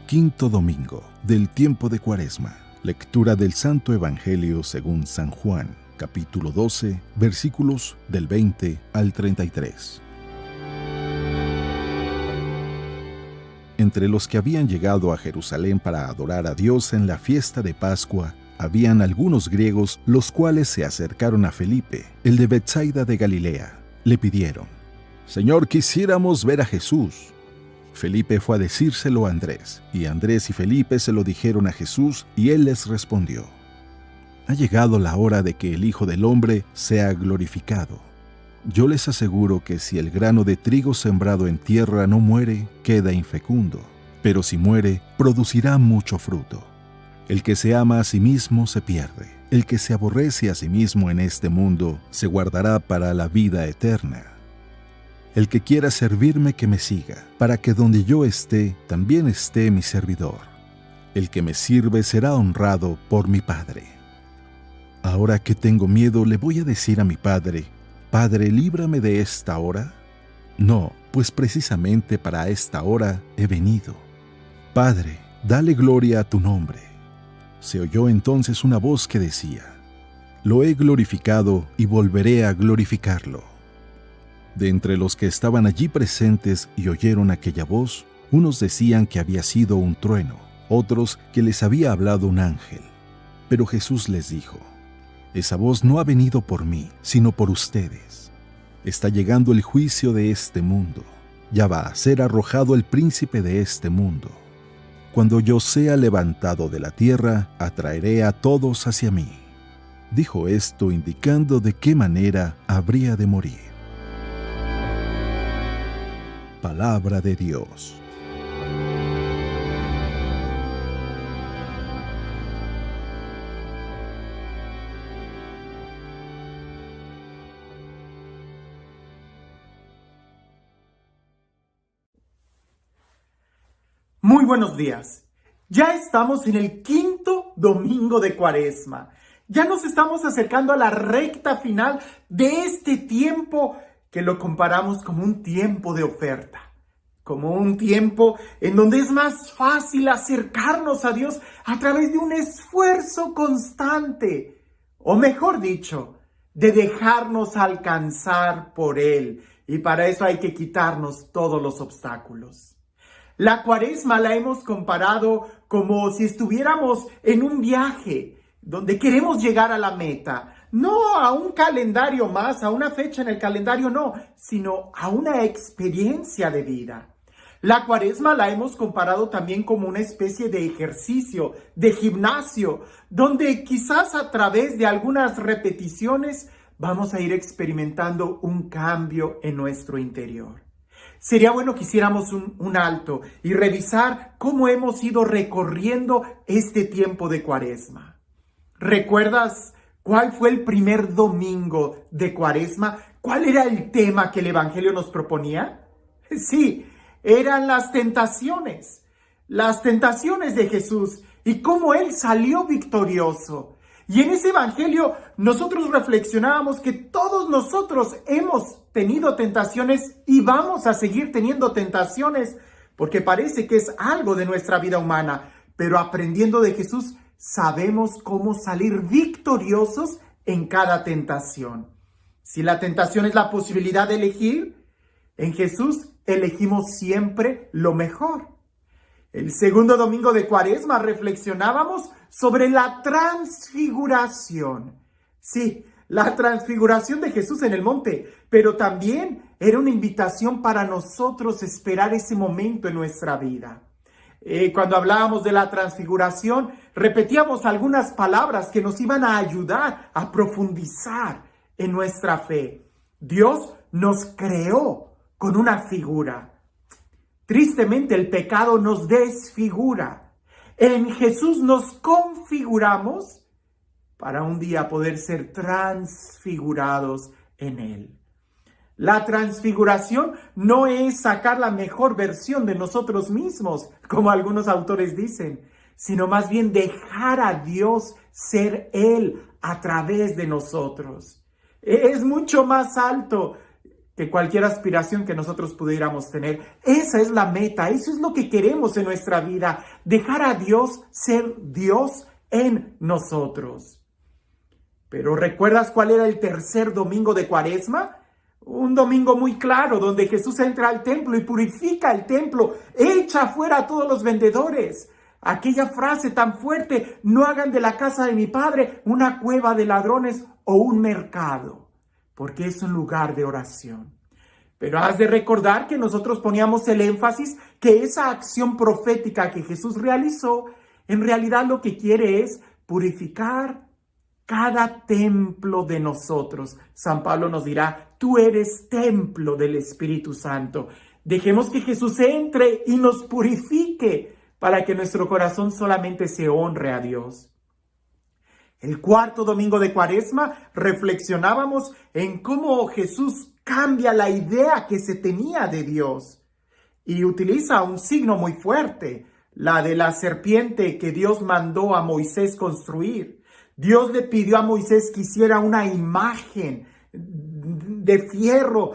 Quinto domingo del tiempo de Cuaresma. Lectura del Santo Evangelio según San Juan, capítulo 12, versículos del 20 al 33. Entre los que habían llegado a Jerusalén para adorar a Dios en la fiesta de Pascua, habían algunos griegos, los cuales se acercaron a Felipe, el de Betsaida de Galilea. Le pidieron: «Señor, quisiéramos ver a Jesús». Felipe fue a decírselo a Andrés, y Andrés y Felipe se lo dijeron a Jesús, y él les respondió: «Ha llegado la hora de que el Hijo del Hombre sea glorificado. Yo les aseguro que si el grano de trigo sembrado en tierra no muere, queda infecundo, pero si muere, producirá mucho fruto. El que se ama a sí mismo se pierde. El que se aborrece a sí mismo en este mundo se guardará para la vida eterna. El que quiera servirme, que me siga, para que donde yo esté, también esté mi servidor. El que me sirve será honrado por mi Padre. Ahora que tengo miedo, le voy a decir a mi Padre: Padre, líbrame de esta hora. No, pues precisamente para esta hora he venido. Padre, dale gloria a tu nombre». Se oyó entonces una voz que decía: «Lo he glorificado y volveré a glorificarlo». De entre los que estaban allí presentes y oyeron aquella voz, unos decían que había sido un trueno, otros que les había hablado un ángel. Pero Jesús les dijo: «Esa voz no ha venido por mí, sino por ustedes. Está llegando el juicio de este mundo. Ya va a ser arrojado el príncipe de este mundo. Cuando yo sea levantado de la tierra, atraeré a todos hacia mí». Dijo esto indicando de qué manera habría de morir. Palabra de Dios. Muy buenos días. Ya estamos en el quinto domingo de Cuaresma. Ya nos estamos acercando a la recta final de este tiempo que lo comparamos como un tiempo de oferta, como un tiempo en donde es más fácil acercarnos a Dios a través de un esfuerzo constante, o mejor dicho, de dejarnos alcanzar por Él. Y para eso hay que quitarnos todos los obstáculos. La Cuaresma la hemos comparado como si estuviéramos en un viaje donde queremos llegar a la meta. No a un calendario más, a una fecha en el calendario, no, sino a una experiencia de vida. La Cuaresma la hemos comparado también como una especie de ejercicio, de gimnasio, donde quizás a través de algunas repeticiones vamos a ir experimentando un cambio en nuestro interior. Sería bueno que hiciéramos un alto y revisar cómo hemos ido recorriendo este tiempo de Cuaresma. ¿Recuerdas cuál fue el primer domingo de Cuaresma? ¿Cuál era el tema que el Evangelio nos proponía? Sí, eran las tentaciones de Jesús y cómo Él salió victorioso. Y en ese Evangelio nosotros reflexionábamos que todos nosotros hemos tenido tentaciones y vamos a seguir teniendo tentaciones, porque parece que es algo de nuestra vida humana, pero aprendiendo de Jesús sabemos cómo salir victoriosos en cada tentación. Si la tentación es la posibilidad de elegir, en Jesús elegimos siempre lo mejor. El segundo domingo de Cuaresma reflexionábamos sobre la transfiguración. Sí, la transfiguración de Jesús en el monte, pero también era una invitación para nosotros esperar ese momento en nuestra vida. Cuando hablábamos de la transfiguración, repetíamos algunas palabras que nos iban a ayudar a profundizar en nuestra fe. Dios nos creó con una figura. Tristemente, el pecado nos desfigura. En Jesús nos configuramos para un día poder ser transfigurados en Él. La transfiguración no es sacar la mejor versión de nosotros mismos, como algunos autores dicen, sino más bien dejar a Dios ser Él a través de nosotros. Es mucho más alto que cualquier aspiración que nosotros pudiéramos tener. Esa es la meta, eso es lo que queremos en nuestra vida, dejar a Dios ser Dios en nosotros. Pero ¿recuerdas cuál era el tercer domingo de Cuaresma? Un domingo muy claro, donde Jesús entra al templo y purifica el templo, echa fuera a todos los vendedores. Aquella frase tan fuerte: no hagan de la casa de mi Padre una cueva de ladrones o un mercado, porque es un lugar de oración. Pero has de recordar que nosotros poníamos el énfasis que esa acción profética que Jesús realizó, en realidad lo que quiere es purificar cada templo de nosotros. San Pablo nos dirá: tú eres templo del Espíritu Santo. Dejemos que Jesús entre y nos purifique para que nuestro corazón solamente se honre a Dios. El cuarto domingo de Cuaresma reflexionábamos en cómo Jesús cambia la idea que se tenía de Dios y utiliza un signo muy fuerte, la de la serpiente que Dios mandó a Moisés construir. Dios le pidió a Moisés que hiciera una imagen de fierro,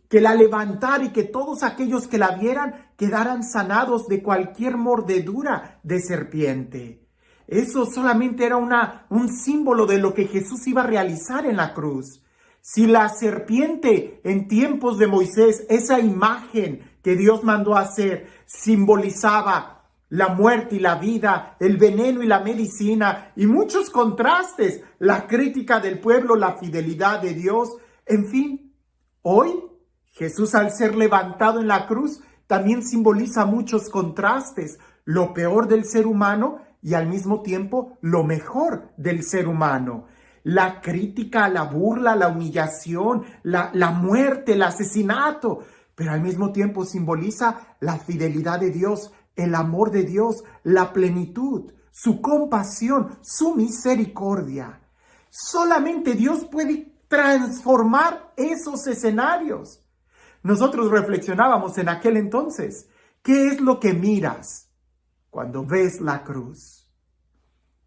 que la levantara y que todos aquellos que la vieran quedaran sanados de cualquier mordedura de serpiente. Eso solamente era un símbolo de lo que Jesús iba a realizar en la cruz. Si la serpiente en tiempos de Moisés, esa imagen que Dios mandó a hacer, simbolizaba la muerte y la vida, el veneno y la medicina, y muchos contrastes, la crítica del pueblo, la fidelidad de Dios, en fin. Hoy, Jesús, al ser levantado en la cruz, también simboliza muchos contrastes, lo peor del ser humano y al mismo tiempo lo mejor del ser humano. La crítica, la burla, la humillación, la muerte, el asesinato, pero al mismo tiempo simboliza la fidelidad de Dios, el amor de Dios, la plenitud, su compasión, su misericordia. Solamente Dios puede transformar esos escenarios. Nosotros reflexionábamos en aquel entonces: ¿qué es lo que miras cuando ves la cruz?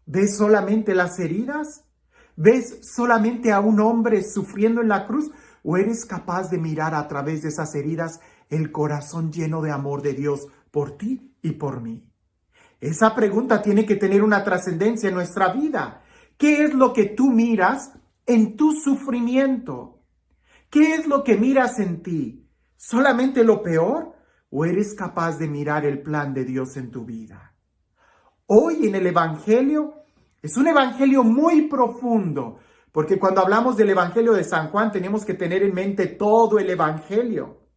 ¿Ves solamente las heridas? ¿Ves solamente a un hombre sufriendo en la cruz? ¿O eres capaz de mirar a través de esas heridas el corazón lleno de amor de Dios por ti y por mí? Esa pregunta tiene que tener una trascendencia en nuestra vida. ¿Qué es lo que tú miras en tu sufrimiento? ¿Qué es lo que miras en ti? ¿Solamente lo peor? ¿O eres capaz de mirar el plan de Dios en tu vida? Hoy en el Evangelio es un Evangelio muy profundo, porque cuando hablamos del Evangelio de San Juan tenemos que tener en mente todo el Evangelio.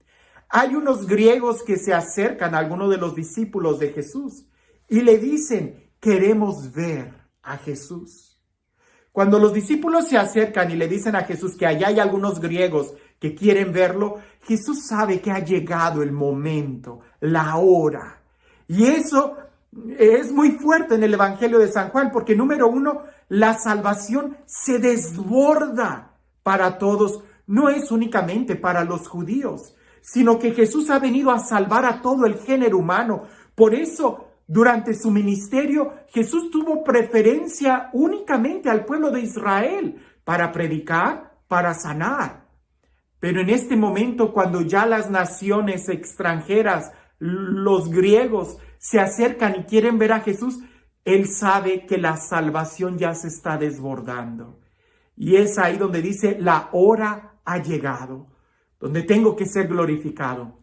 Hay unos griegos que se acercan a alguno de los discípulos de Jesús y le dicen: queremos ver a Jesús. Cuando los discípulos se acercan y le dicen a Jesús que allá hay algunos griegos que quieren verlo, Jesús sabe que ha llegado el momento, la hora. Y eso es muy fuerte en el Evangelio de San Juan, porque número uno, la salvación se desborda para todos. No es únicamente para los judíos, sino que Jesús ha venido a salvar a todo el género humano. Por eso, durante su ministerio, Jesús tuvo preferencia únicamente al pueblo de Israel para predicar, para sanar. Pero en este momento, cuando ya las naciones extranjeras, los griegos, se acercan y quieren ver a Jesús, Él sabe que la salvación ya se está desbordando. Y es ahí donde dice: la hora ha llegado, donde tengo que ser glorificado.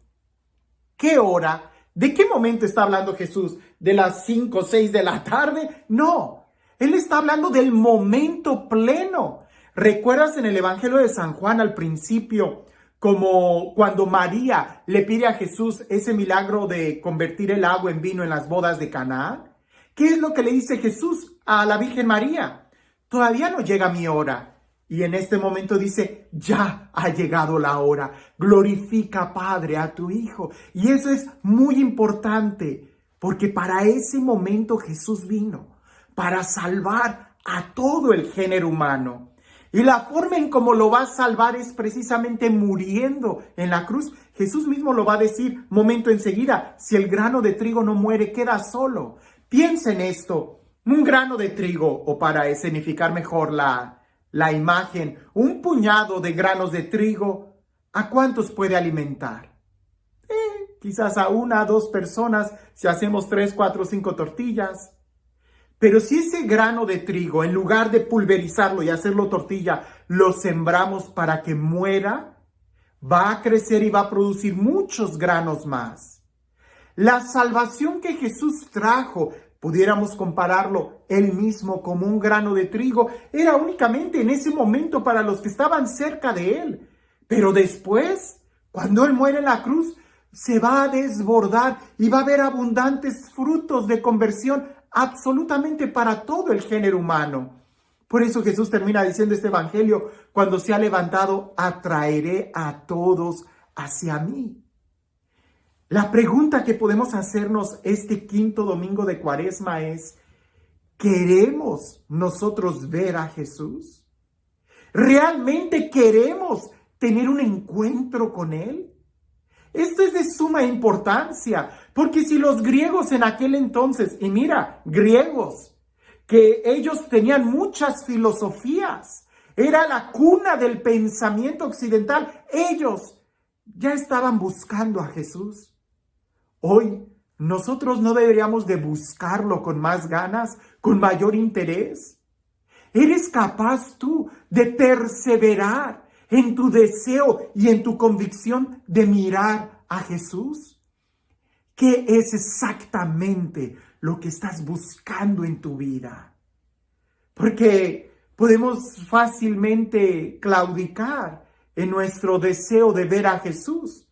¿Qué hora? ¿De qué momento está hablando Jesús? ¿De las 5 o 6 de la tarde? No, Él está hablando del momento pleno. ¿Recuerdas en el Evangelio de San Juan al principio, como cuando María le pide a Jesús ese milagro de convertir el agua en vino en las bodas de Caná? ¿Qué es lo que le dice Jesús a la Virgen María? Todavía no llega mi hora. Y en este momento dice: ya ha llegado la hora. Glorifica, Padre, a tu Hijo. Y eso es muy importante, porque para ese momento Jesús vino, para salvar a todo el género humano. Y la forma en cómo lo va a salvar es precisamente muriendo en la cruz. Jesús mismo lo va a decir momento enseguida: si el grano de trigo no muere, queda solo. Piensa en esto: un grano de trigo, o para escenificar mejor la imagen, un puñado de granos de trigo ¿A cuántos puede alimentar? Quizás a 1 o 2 personas si hacemos 3, 4, 5 tortillas. Pero si ese grano de trigo, en lugar de pulverizarlo y hacerlo tortilla, lo sembramos para que muera, va a crecer y va a producir muchos granos más. La salvación que Jesús trajo, pudiéramos compararlo él mismo como un grano de trigo, era únicamente en ese momento para los que estaban cerca de él. Pero después, cuando él muere en la cruz, se va a desbordar y va a haber abundantes frutos de conversión absolutamente para todo el género humano. Por eso Jesús termina diciendo este evangelio: cuando se ha levantado, atraeré a todos hacia mí. La pregunta que podemos hacernos este quinto domingo de Cuaresma es: ¿queremos nosotros ver a Jesús? ¿Realmente queremos tener un encuentro con Él? Esto es de suma importancia, porque si los griegos en aquel entonces, y mira, griegos, que ellos tenían muchas filosofías, era la cuna del pensamiento occidental, ellos ya estaban buscando a Jesús. Hoy, nosotros no deberíamos de buscarlo con más ganas, con mayor interés. ¿Eres capaz tú de perseverar en tu deseo y en tu convicción de mirar a Jesús? ¿Qué es exactamente lo que estás buscando en tu vida? Porque podemos fácilmente claudicar en nuestro deseo de ver a Jesús.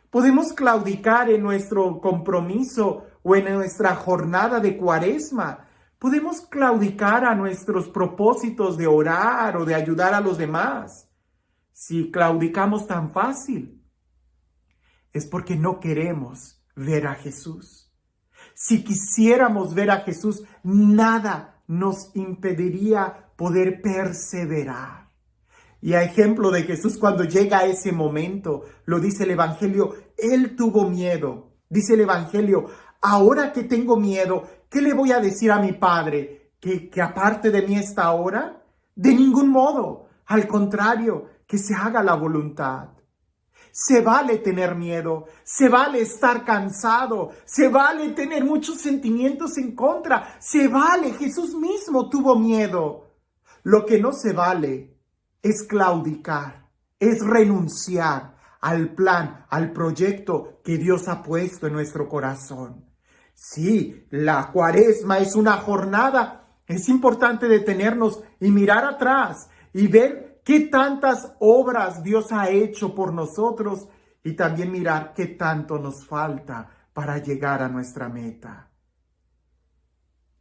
Podemos claudicar en nuestro compromiso o en nuestra jornada de Cuaresma. Podemos claudicar a nuestros propósitos de orar o de ayudar a los demás. Si claudicamos tan fácil, es porque no queremos ver a Jesús. Si quisiéramos ver a Jesús, nada nos impediría poder perseverar. Y a ejemplo de Jesús, cuando llega a ese momento, lo dice el Evangelio, Él tuvo miedo. Dice el Evangelio: ahora que tengo miedo, ¿qué le voy a decir a mi Padre? ¿Que aparte de mí está ahora? De ningún modo. Al contrario, que se haga la voluntad. Se vale tener miedo, se vale estar cansado, se vale tener muchos sentimientos en contra, se vale, Jesús mismo tuvo miedo. Lo que no se vale es claudicar, es renunciar al plan, al proyecto que Dios ha puesto en nuestro corazón. Sí, la Cuaresma es una jornada, es importante detenernos y mirar atrás y ver qué tantas obras Dios ha hecho por nosotros y también mirar qué tanto nos falta para llegar a nuestra meta.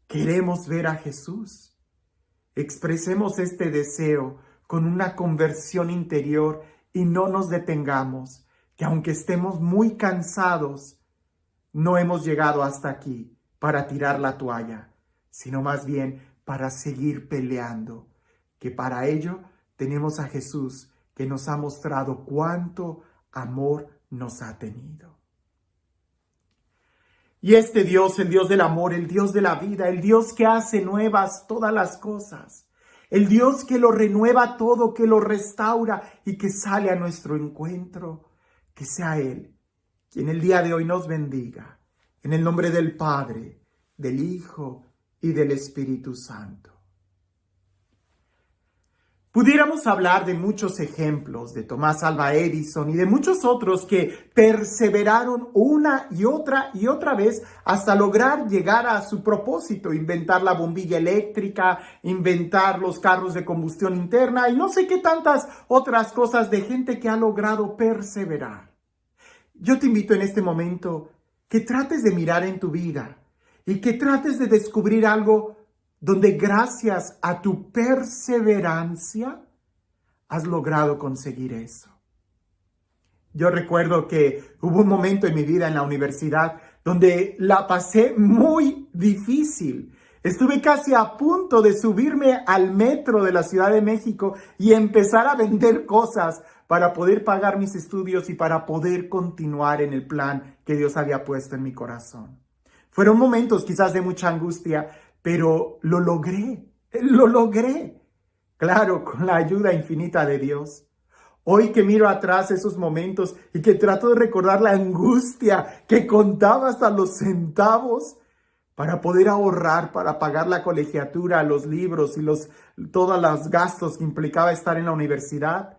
¿Queremos ver a Jesús? Expresemos este deseo con una conversión interior y no nos detengamos, que aunque estemos muy cansados, no hemos llegado hasta aquí para tirar la toalla, sino más bien para seguir peleando, que para ello tenemos a Jesús que nos ha mostrado cuánto amor nos ha tenido. Y este Dios, el Dios del amor, el Dios de la vida, el Dios que hace nuevas todas las cosas, el Dios que lo renueva todo, que lo restaura y que sale a nuestro encuentro, que sea Él quien el día de hoy nos bendiga. En el nombre del Padre, del Hijo y del Espíritu Santo. Pudiéramos hablar de muchos ejemplos de Tomás Alva Edison y de muchos otros que perseveraron una y otra vez hasta lograr llegar a su propósito, inventar la bombilla eléctrica, inventar los carros de combustión interna y no sé qué tantas otras cosas de gente que ha logrado perseverar. Yo te invito en este momento que trates de mirar en tu vida y que trates de descubrir algo donde gracias a tu perseverancia has logrado conseguir eso. Yo recuerdo que hubo un momento en mi vida en la universidad donde la pasé muy difícil. Estuve casi a punto de subirme al metro de la Ciudad de México y empezar a vender cosas para poder pagar mis estudios y para poder continuar en el plan que Dios había puesto en mi corazón. Fueron momentos quizás de mucha angustia, pero lo logré. Claro, con la ayuda infinita de Dios. Hoy que miro atrás esos momentos y que trato de recordar la angustia que contaba hasta los centavos para poder ahorrar, para pagar la colegiatura, los libros y todos los gastos que implicaba estar en la universidad,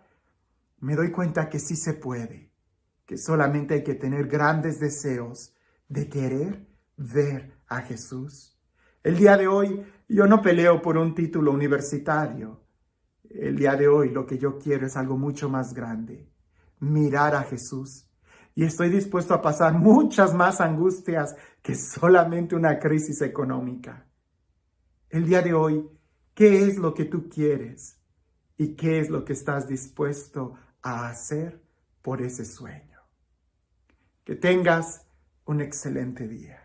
me doy cuenta que sí se puede, que solamente hay que tener grandes deseos de querer ver a Jesús. El día de hoy yo no peleo por un título universitario. El día de hoy lo que yo quiero es algo mucho más grande, mirar a Jesús. Y estoy dispuesto a pasar muchas más angustias que solamente una crisis económica. El día de hoy, ¿qué es lo que tú quieres? ¿Y qué es lo que estás dispuesto a hacer por ese sueño? Que tengas un excelente día.